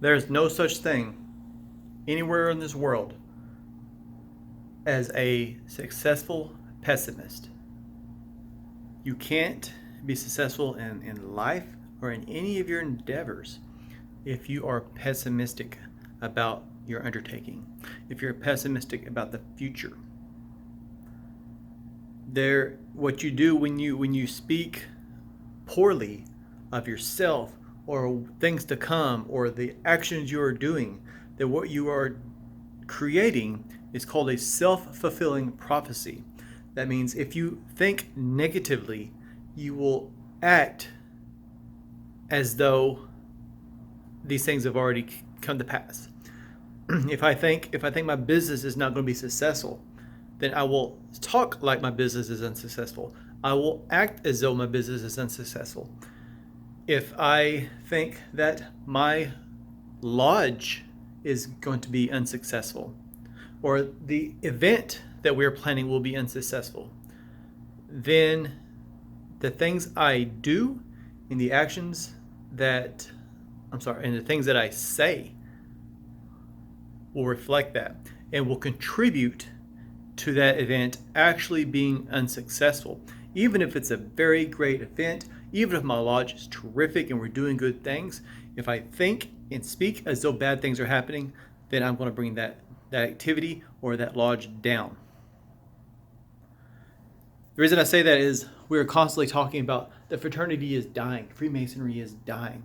There's no such thing anywhere in this world as a successful pessimist. You can't be successful in life or in any of your endeavors if you are pessimistic about your undertaking, if you're pessimistic about the future. What you do when you speak poorly of yourself or things to come or the actions you are doing, that what you are creating is called a self-fulfilling prophecy. That means if you think negatively, you will act as though these things have already come to pass. If I think my business is not going to be successful, then I will talk like my business is unsuccessful. I will act as though my business is unsuccessful. If I think that my lodge is going to be unsuccessful, or the event that we're planning will be unsuccessful, then the things I do and the actions that, and the things that I say will reflect that and will contribute to that event actually being unsuccessful. Even if it's a very great event, even if my lodge is terrific and we're doing good things, if I think and speak as though bad things are happening, then I'm going to bring that activity or that lodge down. The reason I say that is we're constantly talking about the fraternity is dying, Freemasonry is dying.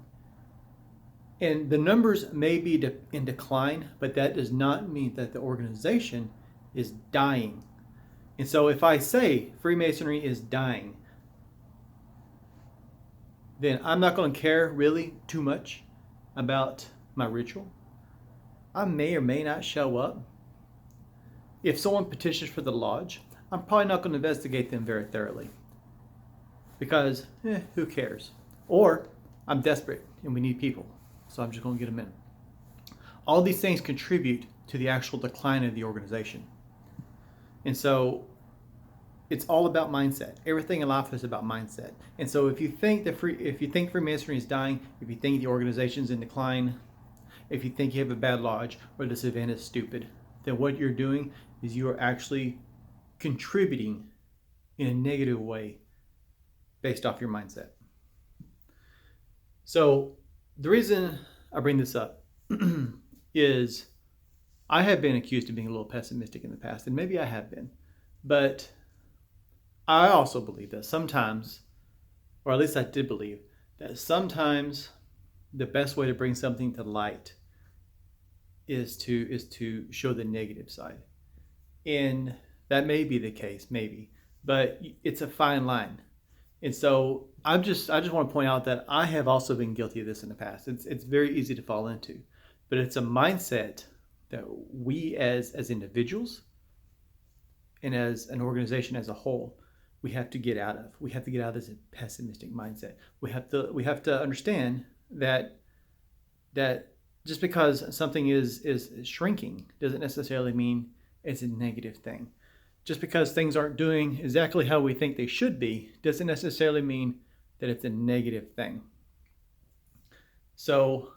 And the numbers may be in decline, but that does not mean that the organization is dying. And so if I say Freemasonry is dying, then I'm not going to care really too much about my ritual. I may or may not show up. If someone petitions for the lodge, I'm probably not going to investigate them very thoroughly because who cares? Or I'm desperate and we need people, so I'm just going to get them in. All these things contribute to the actual decline of the organization. And so it's all about mindset. Everything in life is about mindset. And so if you think Freemasonry is dying, if you think the organization's in decline, if you think you have a bad lodge or this event is stupid, then what you're doing is you are actually contributing in a negative way based off your mindset. So the reason I bring this up is I have been accused of being a little pessimistic in the past, and maybe I have been, but I also believe that sometimes, or at least I did believe, that sometimes the best way to bring something to light is to show the negative side. And that may be the case, maybe, but it's a fine line. And so I just want to point out that I have also been guilty of this in the past. It's very easy to fall into, but it's a mindset that we as individuals and as an organization as a whole, we have to get out of. We have to get out of this pessimistic mindset. We have to understand that just because something is shrinking doesn't necessarily mean it's a negative thing. Just because things aren't doing exactly how we think they should be doesn't necessarily mean that it's a negative thing. So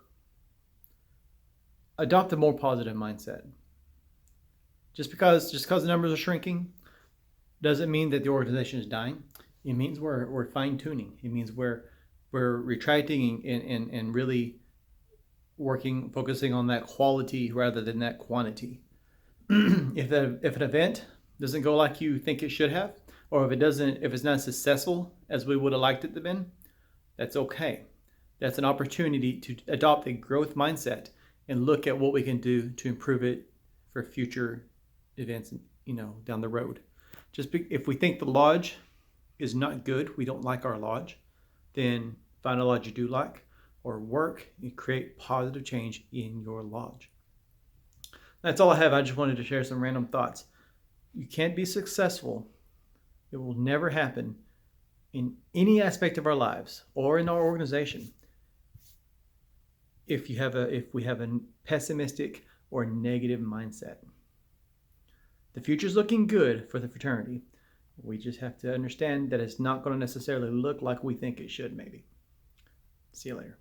adopt a more positive mindset. Just because the numbers are shrinking doesn't mean that the organization is dying. It means we're fine tuning. It means we're retracting and really focusing on that quality rather than that quantity. If an event doesn't go like you think it should have, or if it's not successful as we would have liked it to be, that's okay. That's an opportunity to adopt a growth mindset and look at what we can do to improve it for future events, down the road. If we think the lodge is not good, we don't like our lodge, then find a lodge you do like, or work and create positive change in your lodge. That's all I have. I just wanted to share some random thoughts. You can't be successful. It will never happen in any aspect of our lives or in our organization if we have a pessimistic or negative mindset. The future's looking good for the fraternity. We just have to understand that it's not going to necessarily look like we think it should, maybe. See you later.